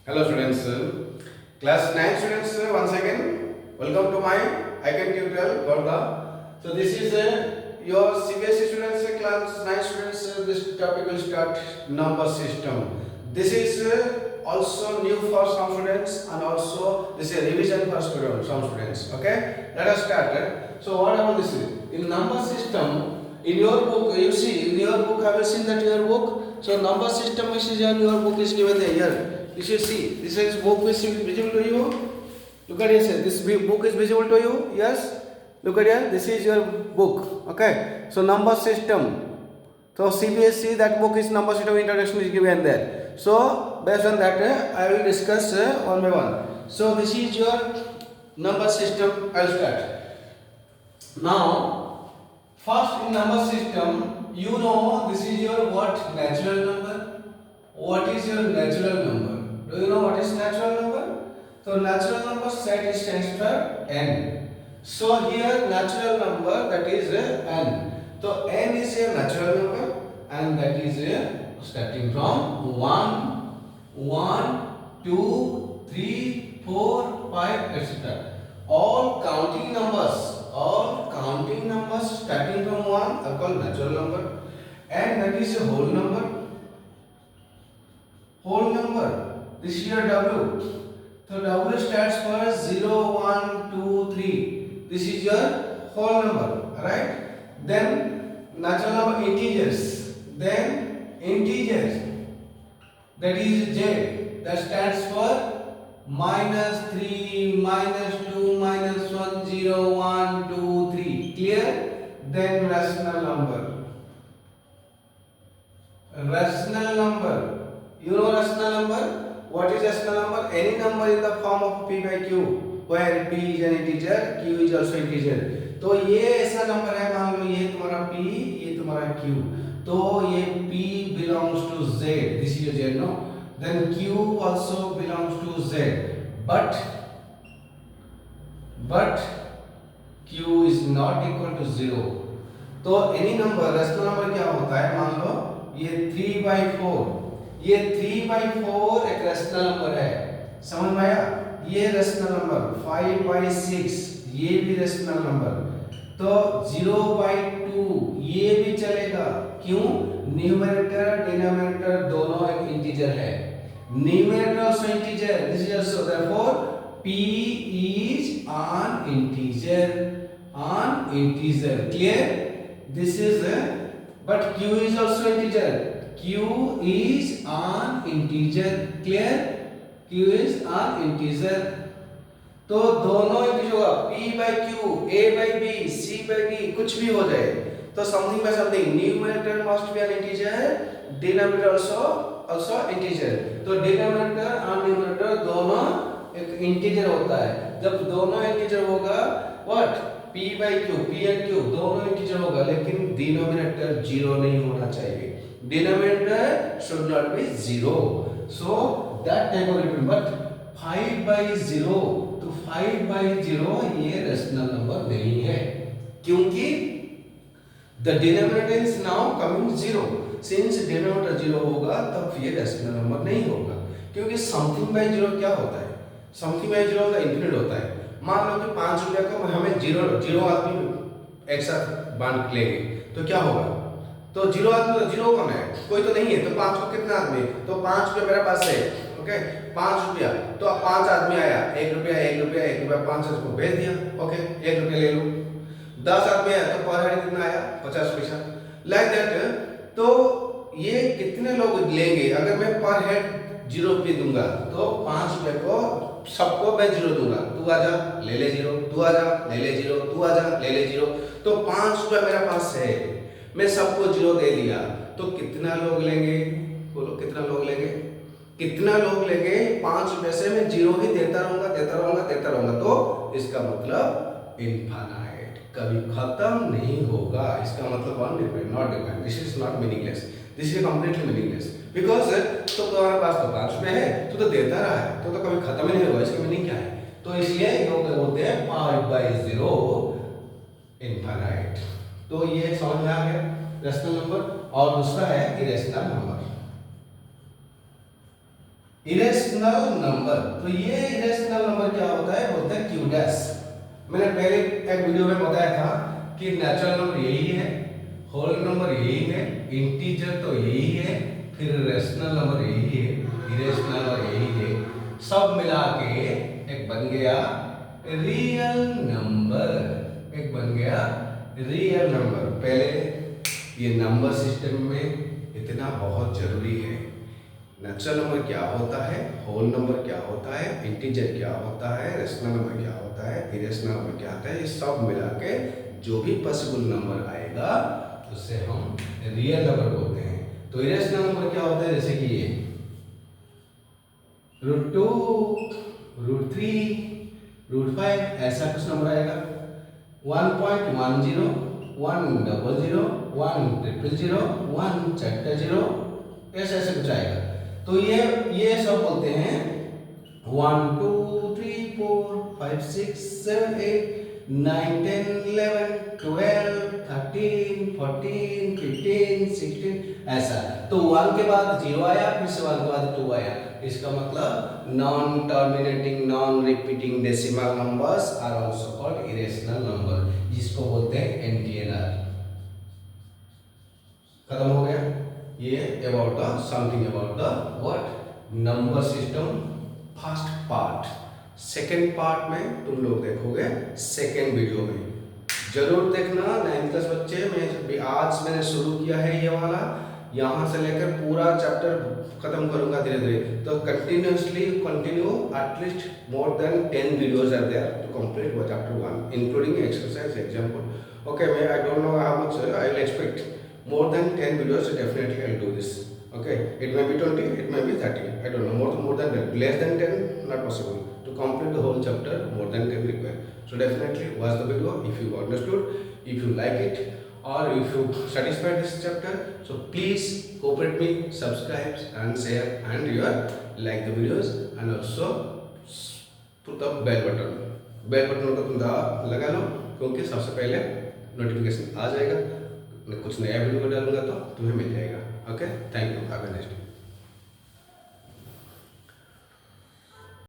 Hello students, class 9 students, once again welcome to my icon tutorial Gorda. So this is your CBSE students, class 9 students. This topic will start number system. This is also new for some students and also this is a revision for some students. Okay, let us start. So what about this? In number system, in your book you see, in your book have you seen that your book? So number system which is in your book is given here. You should see, this is book is visible to you. Look at here, this book is visible to you. Yes, look at here, this is your book. Okay, so number system. So CBSE, that book is number system introduction is given there. So based on that I will discuss one by one. So this is your number system. I'll start now. First in number system, you know this is your what? Natural number. What is your natural number? Do you know what is natural number? So natural number set stands for n. So here natural number, that is n. So n is a natural number and that is starting from 1, 2, 3, 4, 5, etc. All counting numbers starting from 1 are called natural number, and that is a whole number. This is your W. So W stands for 0, 1, 2, 3. This is your whole number, right? Then natural number integers. Then integers, that is J, that stands for -3, -2, -1, 0, 1, 2, 3. Clear? Then rational number. You know rational number? What is rational number? Any number in the form of p by q, where p is an integer, q is also integer. तो ये ऐसा number है, मान लो ये तुम्हारा p, ये तुम्हारा q. तो ये p belongs to z. This is your z, no? Then q also belongs to z. But q is not equal to 0. तो any number, rational number क्या होता है? मान लो ये 3/4, ये 3/4 एक रेशनल नंबर है, समझ में आया? ये रेशनल नंबर 5/6 ये भी रेशनल नंबर. तो 0/2 ये भी चलेगा. क्यों? न्यूमरेटर डिनोमिनेटर दोनों एक इंटीजर है. Numerator also integer, this is also, therefore p is an integer. Clear? This is but q is also integer. Q is an integer. Clear? Q is an integer. तो दोनों integer होगा. p by q, a by b, c by d, कुछ भी हो जाए. तो something by something. Numerator must be an integer. Denominator also integer. तो denominator और numerator दोनों एक इंटीजर होता है. जब दोनों इंटीजर होगा, what? p by q, p and q दोनों इंटीजर होगा, लेकिन डिनोमिनेटर 0 नहीं होना चाहिए. Denominator should not be 0. So that type of return. But 5/0, तो 5/0 ये rational number नहीं है, क्योंकि the denominator is now coming 0. Since denominator 0 होगा तब ये rational number नहीं होगा, क्योंकि something by 0 क्या होता है? Something by 0 होता है infinite होता है. मान लो कि 5 रुपया को हमें 0 आदमी एक साथ बांट लेंगे तो क्या होगा? तो 0 आदमी, 0 कौन है? कोई तो नहीं है. तो 5 को कितना आदमी? तो 5 रुपया मेरे पास है. ओके, 5 रुपया. तो 5 आदमी आया, 1 रुपया 1 रुपया 1 रुपया 5 को भेज दिया. ओके, 1 रुपया ले लो. 10 आदमी आया तो पर हेड कितना आया? 50 पैसा. Like that. तो ये कितने लोग लेंगे? अगर मैं पर हेड 0 रुपये दूंगा तो 5 रुपये को सबको मैं 0 दूंगा. तू आजा ले ले 0, तू आजा ले ले 0, तू आजा ले ले 0. तो 5 रुपया मेरे पास है, मैं सबको 0 दे दिया. तो कितना लोग लेंगे? बोलो कितना लोग लेंगे? 5 रुपए से मैं 0 ही देता रहूंगा. तो इसका मतलब इनफाइनाइट, कभी खत्म नहीं होगा. इसका मतलब not defined. This is not meaningless. This is completely meaningless. Because तो तुम्हारे पास तो 5 रुपए है, तो देता रहा है, तो कभी खत्म ही नहीं होगा. इसका मीनिंग क्या है? तो इसलिए लोग बोलते हैं 5/0 इनफाइनाइट. तो ये समझ में आ गया रेशनल नंबर. और दूसरा है इरेशनल नंबर. इरेशनल नंबर, तो ये इरेशनल नंबर क्या होता है, बोलते हैं क्यू डैश। मैंने पहले एक वीडियो में बताया था कि नेचुरल नंबर यही है, होल नंबर यही है, इंटीजर तो यही है, फिर रेशनल नंबर यही है, इरेशनल नंबर यही है, सब मिला के एक बन गया रियल नंबर, एक बन गया रियल नंबर। पहले ये नंबर सिस्टम में इतना बहुत जरूरी है, नेचुरल नंबर क्या होता है, होल नंबर क्या होता है, इंटीजर क्या होता है, रेशनल नंबर क्या होता है, इरेशनल नंबर क्या होता है, ये सब मिला के जो भी पॉसिबल नंबर आएगा उसे हम रियल नंबर बोलते हैं। तो इरेशनल नंबर क्या होता है, जैसे कि ये √2, √3, √5 ऐसा कुछ नंबर आएगा, 1.10, 100, 100, 100, ऐसे ऐसे कुछ आएगा। तो ये सब बोलते हैं 1 2 3 4 5 6 7 8 9 10 11 12 13 14 15 16 ऐसा। तो 1 के बाद 0 आया, फिर से 1 के बाद 2 आया, इसका मतलब non terminating non repeating decimal numbers are also called irrational number, जिसको बोलते हैं एनटीएनआर। खत्म हो गया ये about the something about the what number system first part. Second part में तुम लोग देखोगे सेकेंड वीडियो में, जरूर देखना 9th क्लास बच्चे। मैं आज मैंने शुरू किया है ये वाला, यहाँ से लेकर पूरा चैप्टर खत्म करूंगा धीरे धीरे। तो continuously continue, at least more than 10 videos are there to complete chapter 1 including exercise example. Okay, मैं I don't know how much I will expect more than 10 videos, so definitely I'll do this. Okay, it may be 20, it may be 30, I don't know, more than 10, less than 10 not possible to complete the whole chapter, more than 10 required. So definitely watch the video if you understood, if you like it, or if you satisfied this chapter. So please cooperate me, subscribe and share, and you like the videos, and also put the bell button को तुम लगा लो, क्योंकि सबसे पहले notification आ जाएगा, मैं कुछ नया वीडियो डालूंगा तो तुम्हें मिल जाएगा। Okay, thank you, have a nice day.